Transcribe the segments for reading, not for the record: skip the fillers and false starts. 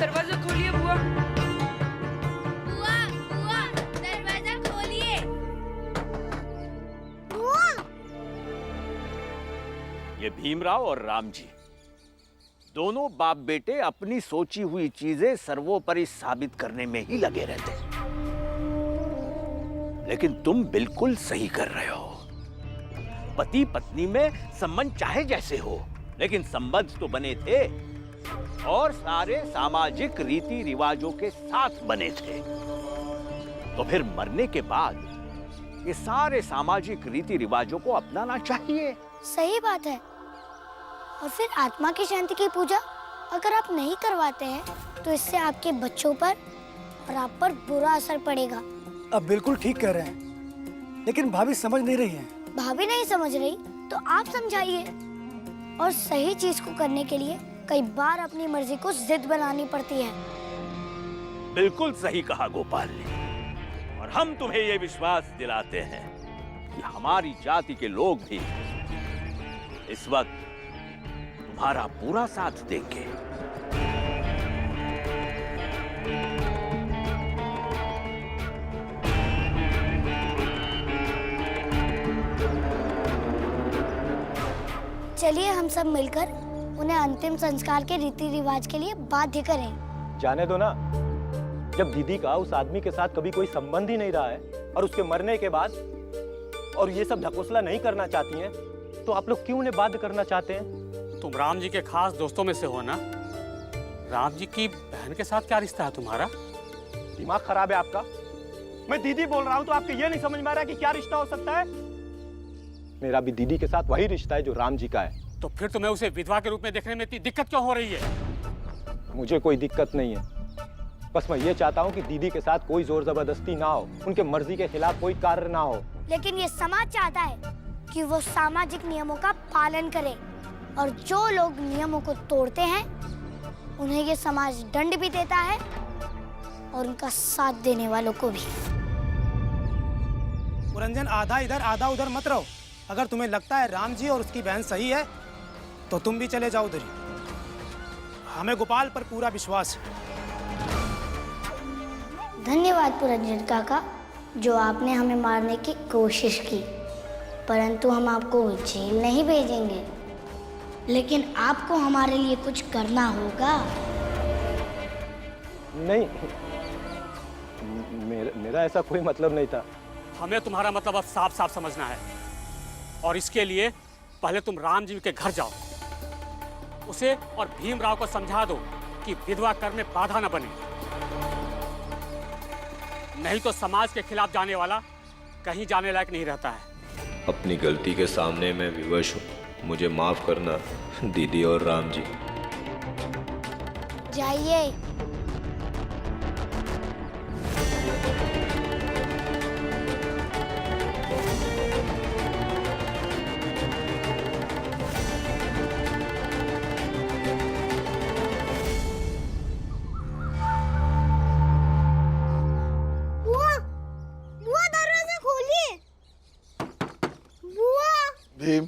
दरवाजा खोलिए बुआ। बुआ, बुआ, दरवाजा खोलिए। ये भीमराव और राम जी दोनों बाप बेटे अपनी सोची हुई चीजें सर्वोपरि साबित करने में ही लगे रहते, लेकिन तुम बिल्कुल सही कर रहे हो। पति पत्नी में संबंध चाहे जैसे हो, लेकिन संबंध तो बने थे और सारे सामाजिक रीति रिवाजों के साथ बने थे। तो फिर मरने के बाद ये सारे सामाजिक रीति रिवाजों को अपनाना चाहिए। सही बात है। और फिर आत्मा की शांति की पूजा अगर आप नहीं करवाते हैं तो इससे आपके बच्चों पर और आप पर बुरा असर पड़ेगा। अब बिल्कुल ठीक कह रहे हैं, लेकिन भाभी समझ नहीं रही हैं। भाभी नहीं समझ रही तो आप समझाइए। और सही चीज को करने के लिए कई बार अपनी मर्जी को जिद बनानी पड़ती है। बिल्कुल सही कहा गोपाल ने। और हम तुम्हें ये विश्वास दिलाते हैं कि हमारी जाति के लोग भी इस वक्त तुम्हारा पूरा साथ देंगे। चलिए हम सब मिलकर उन्हें अंतिम संस्कार के रीति रिवाज के लिए बाध्य करें। जाने दो ना, जब दीदी का उस आदमी के साथ कभी कोई संबंध ही नहीं रहा है और उसके मरने के बाद और ये सब ढकोसला नहीं करना चाहती हैं, तो आप लोग क्यों उन्हें बाध्य करना चाहते हैं? तुम राम जी के खास दोस्तों में से हो ना? राम जी की बहन के साथ क्या रिश्ता है तुम्हारा? दिमाग खराब है आपका? मैं दीदी बोल रहा हूँ तो आपको ये नहीं समझ में आ रहा कि क्या रिश्ता हो सकता है? मेरा भी दीदी के साथ वही रिश्ता है जो राम जी का है। तो फिर तुम्हें उसे विधवा के रूप में देखने में इतनी दिक्कत क्यों हो रही है? मुझे कोई दिक्कत नहीं है, बस मैं ये चाहता हूँ कि दीदी के साथ कोई जोर जबरदस्ती ना हो, उनके मर्जी के खिलाफ कोई कार्य ना हो। लेकिन ये समाज चाहता है कि वो सामाजिक नियमों का पालन करे, और जो लोग नियमों को तोड़ते हैं उन्हें ये समाज दंड भी देता है और उनका साथ देने वालों को भी। पुरंजन, आधा इधर आधा उधर मत रहो। अगर तुम्हें लगता है राम जी और उसकी बहन सही है तो तुम भी चले जाओ उधर ही। हमें गोपाल पर पूरा विश्वास है। धन्यवाद पुरंजन काका, जो आपने हमें मारने की कोशिश की, परंतु हम आपको जेल नहीं भेजेंगे, लेकिन आपको हमारे लिए कुछ करना होगा। नहीं, मेरा ऐसा कोई मतलब नहीं था। हमें तुम्हारा मतलब अब साफ साफ समझना है, और इसके लिए पहले तुम राम जी के घर जाओ, उसे और भीमराव को समझा दो कि विधवा कर में बाधा न बने, नहीं तो समाज के खिलाफ जाने वाला कहीं जाने लायक नहीं रहता है। अपनी गलती के सामने मैं विवश हूँ, मुझे माफ करना दीदी और राम जी। जाइए। भीम,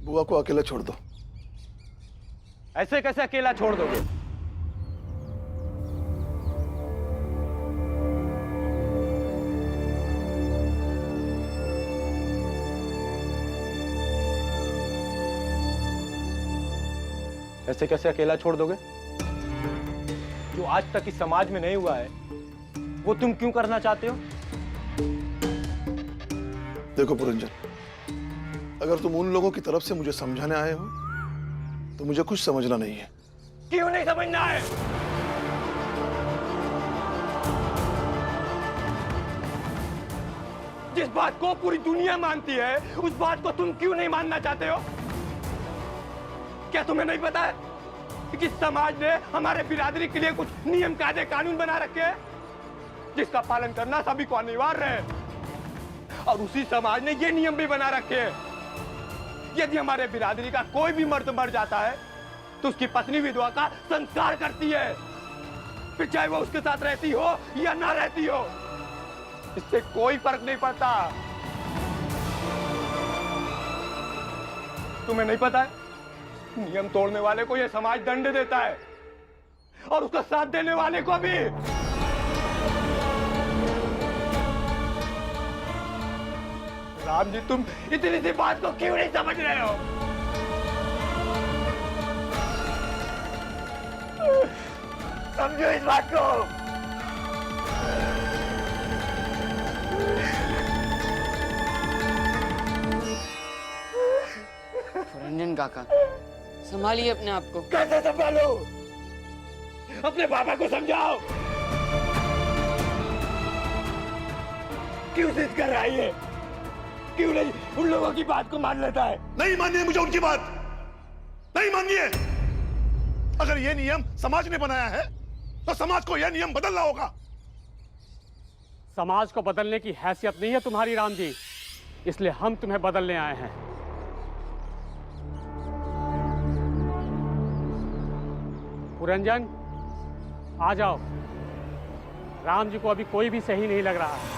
बुआ को अकेला छोड़ दो। ऐसे कैसे अकेला छोड़ दोगे? ऐसे कैसे अकेला छोड़ दोगे? जो आज तक इस समाज में नहीं हुआ है वो तुम क्यों करना चाहते हो? देखो पुरंजन, अगर तुम उन लोगों की तरफ से मुझे समझाने आए हो तो मुझे कुछ समझना नहीं है। क्यों नहीं समझना है? जिस बात को पूरी दुनिया मानती है उस बात को तुम क्यों नहीं मानना चाहते हो? क्या तुम्हें नहीं पता है कि समाज ने हमारे बिरादरी के लिए कुछ नियम कायदे कानून बना रखे हैं जिसका पालन करना सभी को अनिवार्य है? और उसी समाज ने ये नियम भी बना रखे हैं, यदि हमारे बिरादरी का कोई भी मर्द मर जाता है तो उसकी पत्नी विधवा का संस्कार करती है, फिर चाहे वो उसके साथ रहती हो या ना रहती हो, इससे कोई फर्क नहीं पड़ता। तुम्हें नहीं पता है, नियम तोड़ने वाले को यह समाज दंड देता है, और उसका साथ देने वाले को भी। राम जी, तुम इतनी सी बात को क्यों नहीं समझ रहे हो? समझो इस बात को। रंजन काका, संभालिए अपने आप को। कैसे संभालो? अपने पापा को समझाओ। क्यों जिद कर रहा है ये? क्यों नहीं उन लोगों की बात को मान लेता है? नहीं माननी है मुझे उनकी बात, नहीं माननी है। अगर ये नियम समाज ने बनाया है तो समाज को यह नियम बदलना होगा। समाज को बदलने की हैसियत नहीं है तुम्हारी राम जी, इसलिए हम तुम्हें बदलने आए हैं। पुरंजन, आ जाओ। राम जी को अभी कोई भी सही नहीं लग रहा है।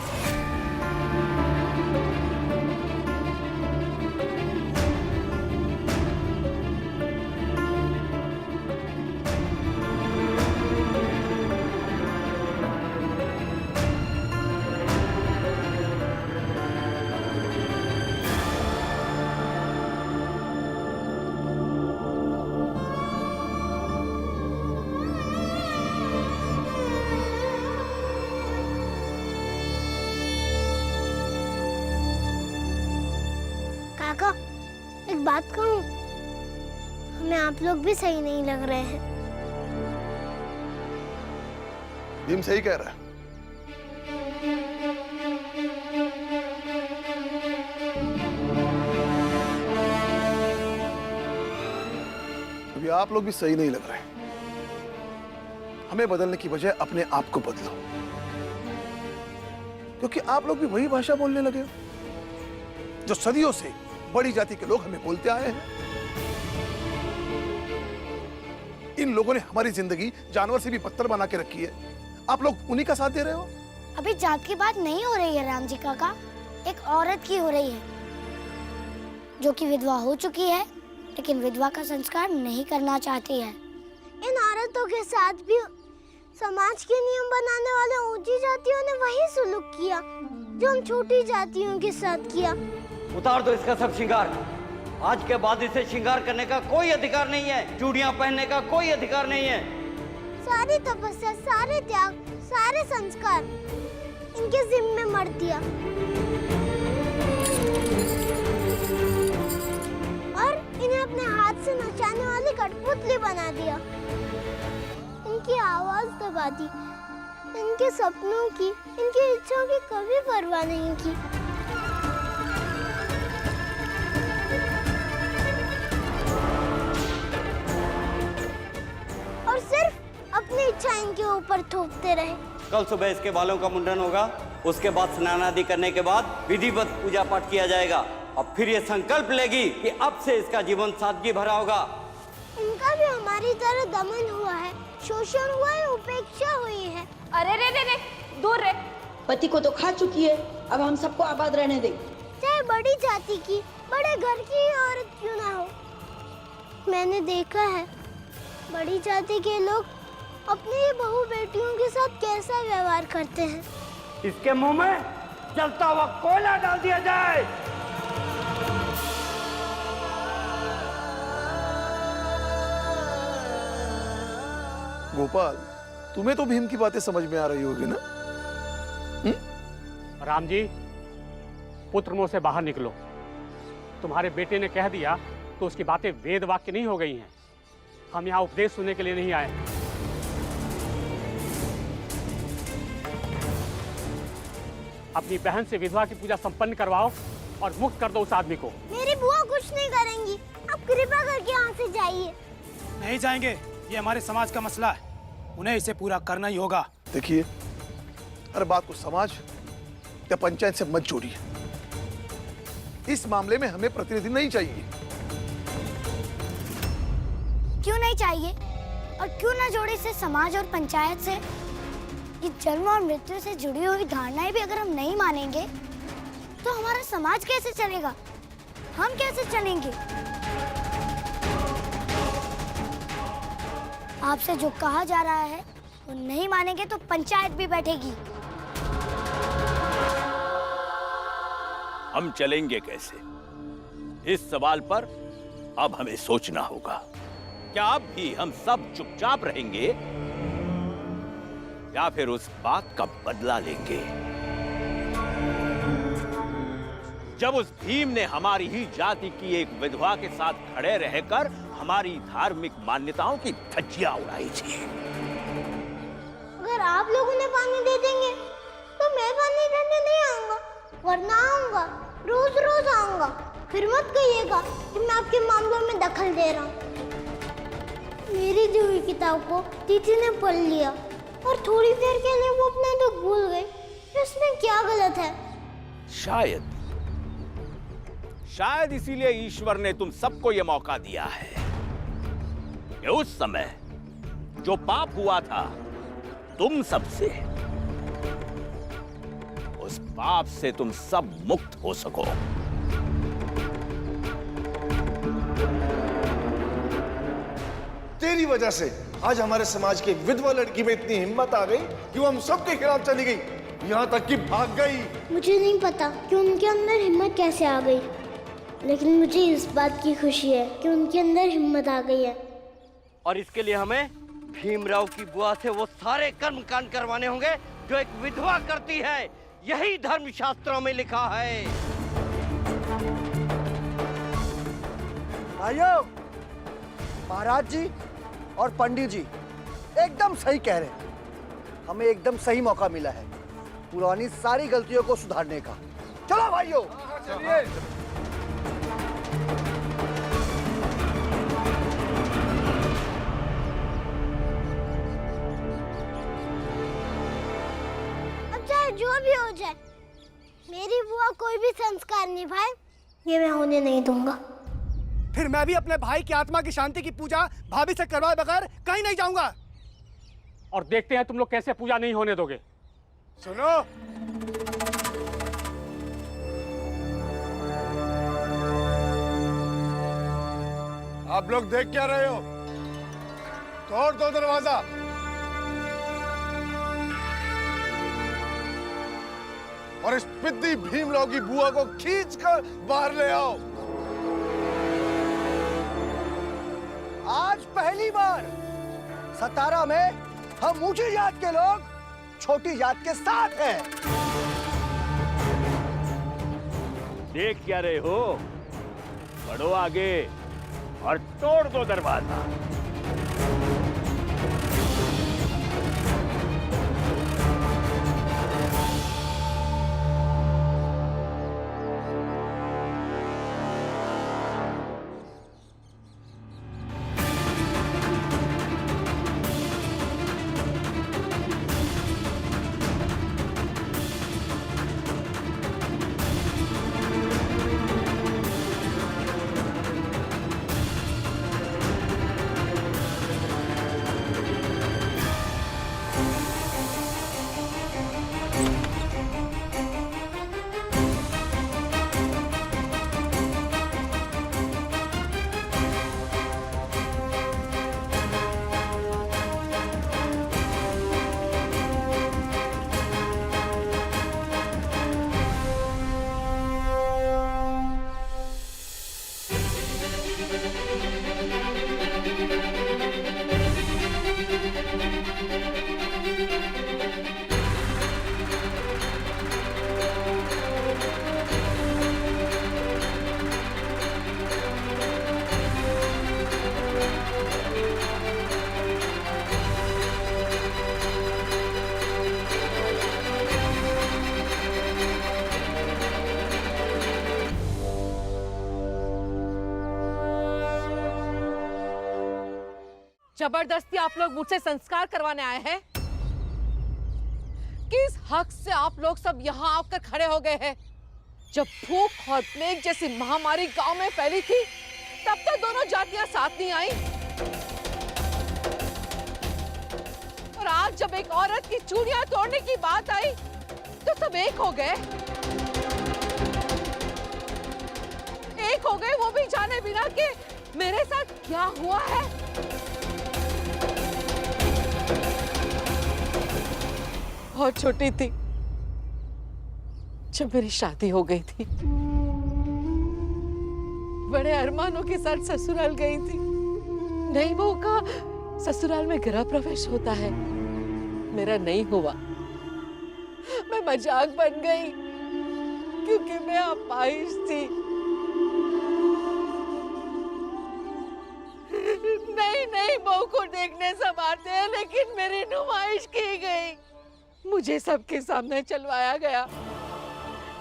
काका, एक बात कहूँ, हमें आप लोग भी सही नहीं लग रहे हैं। भीम सही कह रहा है। अभी आप लोग भी सही नहीं लग रहे। हमें बदलने की बजाय अपने आप को बदलो, क्योंकि आप लोग भी वही भाषा बोलने लगे हो जो सदियों से बड़ी जाति के लोग हमें बोलते आए हैं। इन लोगों ने हमारी जिंदगी जानवर से भी बदतर बना के रखी है। आप लोग उन्हीं का साथ दे रहे हो। अभी जात की बात नहीं हो रही है राम जी काका, एक औरत की हो रही है जो कि विधवा हो चुकी है, लेकिन विधवा का संस्कार नहीं करना चाहती है। इन औरतों के साथ भी समाज के नियम बनाने वाले ऊंची जातियों ने वही सुलूक किया जो हम छोटी जातियों के साथ किया। उतार दो इसका सब श्रृंगार। आज के बाद इसे श्रृंगार करने का कोई अधिकार नहीं है, चूड़ियां पहनने का कोई अधिकार नहीं है। सारी तपस्या, सारे त्याग, सारे संस्कार इनके जिम्मे मर दिया और इन्हें अपने हाथ से नचाने वाली कठपुतली बना दिया। इनकी आवाज दबा दी, इनके सपनों की, इनकी इच्छाओं की कभी परवाह नहीं की। और सिर्फ अपनी इच्छा इनके ऊपर थोपते रहे। कल सुबह इसके बालों का मुंडन होगा, उसके बाद स्नान आदि करने के बाद विधिवत पूजा पाठ किया जाएगा और फिर ये संकल्प लेगी कि अब से इसका जीवन सादगी भरा होगा। इनका भी हमारी तरह दमन हुआ है, शोषण हुआ है, उपेक्षा हुई है। अरे रे रे रे, दूर रे। पति को तो खा चुकी है, अब हम सबको आबाद रहने दें। चाहे बड़ी जाति की, बड़े घर की औरत क्यों ना हो। मैंने देखा है बड़ी जाति के लोग अपनी ही बहू बेटियों के साथ कैसा व्यवहार करते हैं। इसके मुंह में जलता हुआ कोयला डाल दिया जाए। गोपाल, तुम्हें तो भीम की बातें समझ में आ रही होगी ना? राम जी, पुत्र मुंह से बाहर निकलो। तुम्हारे बेटे ने कह दिया तो उसकी बातें वेद वाक्य नहीं हो गई हैं। हम यहाँ उपदेश सुनने के लिए नहीं आए। अपनी बहन से विधवा की पूजा संपन्न करवाओ और मुक्त कर दो उस आदमी को। मेरी बुआ कुछ नहीं करेंगी, आप कृपा करके यहाँ से जाइए। नहीं जाएंगे, ये हमारे समाज का मसला है, उन्हें इसे पूरा करना ही होगा। देखिए, हर बात को समाज या पंचायत से मत जोड़िए। इस मामले में हमें प्रतिनिधि नहीं चाहिए। क्यों नहीं चाहिए और क्यों ना जोड़े इसे समाज और पंचायत से? ये जन्म और मृत्यु से जुड़ी हुई धारणाएं भी अगर हम नहीं मानेंगे तो हमारा समाज कैसे चलेगा? हम कैसे चलेंगे? आपसे जो कहा जा रहा है वो नहीं मानेंगे तो पंचायत भी बैठेगी। हम चलेंगे कैसे? इस सवाल पर अब हमें सोचना होगा। क्या अब भी हम सब चुपचाप रहेंगे या फिर उस बात का बदला लेंगे? जब उस भीम ने हमारी ही जाति की एक विधवा के साथ खड़े रहकर हमारी धार्मिक मान्यताओं की धज्जियां उड़ाई थी। अगर आप लोग उन्हें पानी दे देंगे तो मैं पानी देने नहीं आऊंगा, वरना आऊंगा, रोज रोज आऊंगा। फिर मत कहिएगा कि मैं आपके मामलों में दखल दे रहा हूँ। मेरी दी हुई किताब को दीदी ने पढ़ लिया और थोड़ी देर के लिए वो अपना दुख भूल गई। इसमें क्या गलत है? शायद इसीलिए ईश्वर ने तुम सबको यह मौका दिया है कि उस समय जो पाप हुआ था तुम सबसे, उस पाप से तुम सब मुक्त हो सको। तेरी वजह से आज हमारे समाज की एक विधवा लड़की में इतनी हिम्मत आ गई कि वो हम सबके खिलाफ चली गई, यहाँ तक कि भाग गई। मुझे नहीं पता कि उनके अंदर हिम्मत कैसे आ गई, लेकिन मुझे इस बात की खुशी है कि उनके अंदर हिम्मत आ गई है। और इसके लिए हमें भीमराव की बुआ से वो सारे कर्म कांड करवाने होंगे जो एक विधवा करती है। यही धर्म शास्त्रों में लिखा है। भाइयों, महाराज जी और पंडित जी एकदम सही कह रहे हैं। हमें एकदम सही मौका मिला है पुरानी सारी गलतियों को सुधारने का। चलो भाइयों, चलिए। अब चाहे जो भी हो जाए, मेरी बुआ कोई भी संस्कार निभाए, ये मैं होने नहीं दूंगा। फिर मैं भी अपने भाई की आत्मा की शांति की पूजा भाभी से करवाए बगैर कहीं नहीं जाऊंगा। और देखते हैं तुम लोग कैसे पूजा नहीं होने दोगे। सुनो, आप लोग देख क्या रहे हो? तोड़ दो दरवाजा। और इस पिद्दी भीमराव की बुआ को खींचकर बाहर ले आओ। आज पहली बार सतारा में हम ऊंची जात के लोग छोटी जात के साथ हैं। देख क्या रहे हो? बढ़ो आगे और तोड़ दो दरवाजा। जबरदस्ती आप लोग मुझसे संस्कार करवाने आए हैं? किस हक से आप लोग सब यहाँ आकर खड़े हो गए हैं? जब भूख और प्लेग जैसी महामारी गांव में फैली थी, तब तो दोनों जातियां साथ नहीं आई। और आज जब एक औरत की चूड़ियां तोड़ने की बात आई, तो सब एक हो गए। एक हो गए, वो भी जाने बिना कि मेरे साथ क्या हुआ है। बहुत छोटी थी जब मेरी शादी हो गई थी। बड़े अरमानों के साथ ससुराल गई थी। नई बहू का ससुराल में गृह प्रवेश होता है, मेरा नहीं हुआ। मैं मजाक बन गई क्योंकि मैं अपाहिज थी। नई बहू को देखने सब आते हैं, लेकिन मेरी नुमाइश की गई। मुझे सबके सामने चलवाया गया,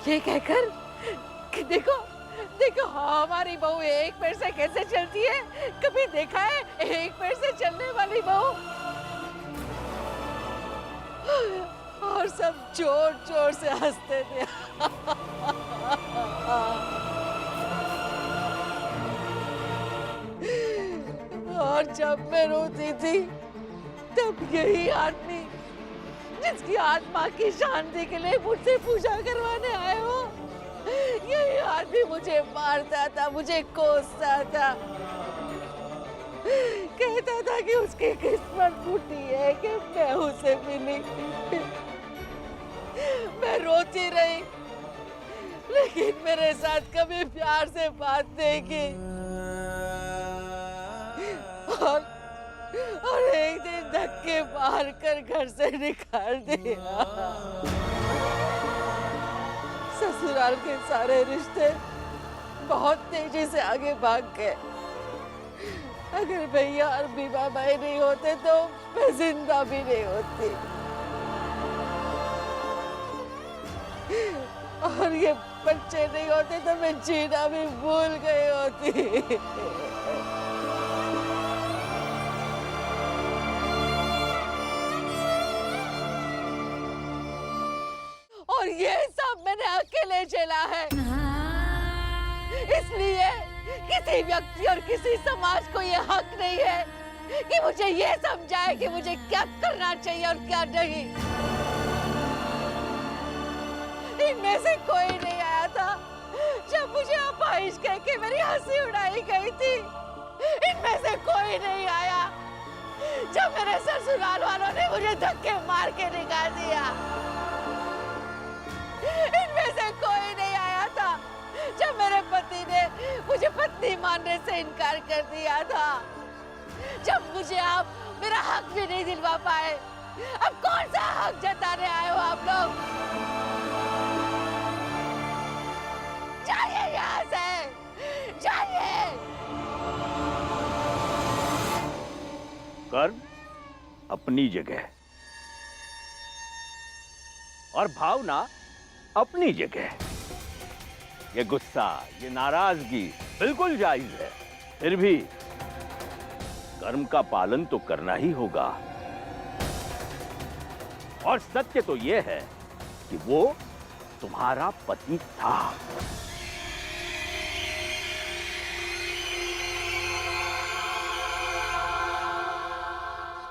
ये कहकर कि देखो देखो हमारी बहू एक पैर से कैसे चलती है, कभी देखा है एक पैर से चलने वाली बहू? और सब जोर जोर से हंसते थे। और जब मैं रोती थी तब यही आदमी जिसकी आत्मा की शांति के लिए मुझसे पूजा करवाने आए हो, यही आदमी मुझे मारता था, मुझे कोसता था, कहता था कि उसकी किस्मत फूटी है कि मैं उसे मिली। मैं रोती रही, लेकिन मेरे साथ कभी प्यार से बात नहीं की। और एक दिन धक्के मार कर घर से निकाल दिया। ससुराल के सारे रिश्ते बहुत तेजी से आगे भाग गए। अगर भैया और बीबा भाई नहीं होते तो मैं जिंदा भी नहीं होती। और ये बच्चे नहीं होते तो मैं जीना भी भूल गई होती। और ये सब मैंने अकेले झेला है, इसलिए किसी व्यक्ति और किसी समाज को ये हक नहीं है कि मुझे ये समझाए कि मुझे क्या करना चाहिए और क्या नहीं। इनमें से कोई नहीं आया था जब मुझे अपाहिज कह के मेरी हंसी उड़ाई गई थी। इनमें से कोई नहीं आया जब मेरे ससुराल वालों ने मुझे धक्के मार के निकाल दिया। इनमें से कोई नहीं आया था जब मेरे पति ने मुझे पत्नी मानने से इनकार कर दिया था। जब मुझे आप मेरा हक भी नहीं दिलवा पाए, अब कौन सा हक जताने आए हो आप लोग? जाइए यहाँ से, जाइए। कर्म अपनी जगह और भावना अपनी जगह। ये गुस्सा, ये नाराजगी बिल्कुल जायज है, फिर भी कर्म का पालन तो करना ही होगा। और सत्य तो यह है कि वो तुम्हारा पति था।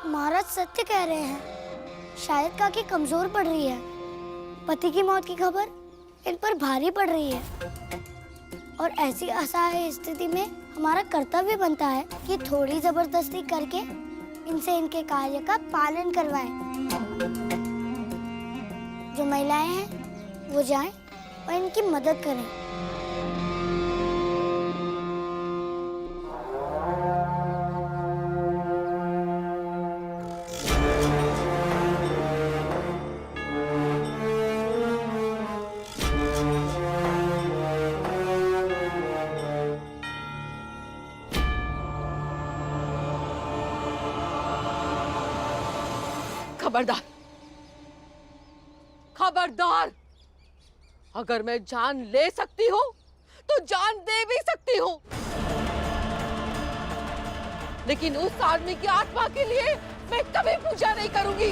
महाराज सत्य कह रहे हैं, शायद काकी कमजोर पड़ रही है। पति की मौत की खबर इन पर भारी पड़ रही है और ऐसी असहाय स्थिति में हमारा कर्तव्य बनता है कि थोड़ी जबरदस्ती करके इनसे इनके कार्य का पालन करवाएं। जो महिलाएं हैं वो जाएं और इनकी मदद करें। खबरदार, खबरदार! अगर मैं जान ले सकती हूँ तो जान दे भी सकती हूँ, लेकिन उस आदमी की आत्मा के लिए मैं कभी पूजा नहीं करूंगी।